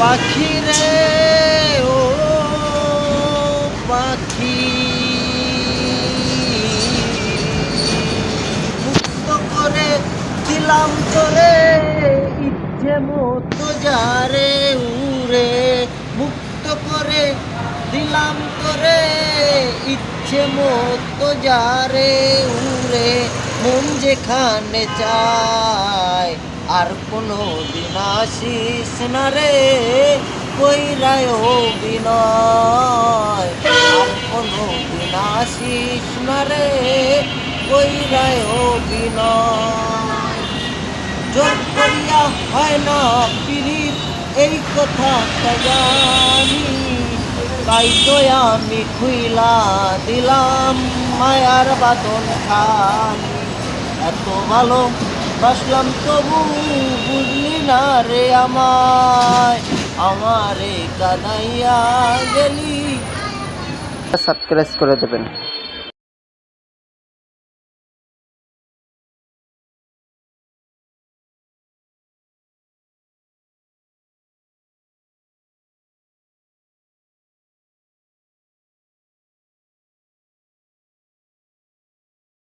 পাখি রে ও পাখি, মুক্ত করে দিলাম তোরে ইচ্ছে মতো যারে উড়ে, মুক্ত করে দিলাম তোরে ইচ্ছে মতো যারে উড়ে, মন যেখানে চায় আর কোনো দিন আসিস না রে কইরায় অভিনয়, আর কোনো দিন আসিস না রে কইরায় অভিনয়। জোর করিয়া হয় না পিরিত এই কথাটা জানি, তাই তো আমি খুইলা দিলাম মায়ার বাঁধন খানি। এত ভালো বাসলাম তবু বুঝলি না রে আমায়, আমারে কাঁদাইয়া গেলি। সাবস্ক্রাইব করে দেবেন।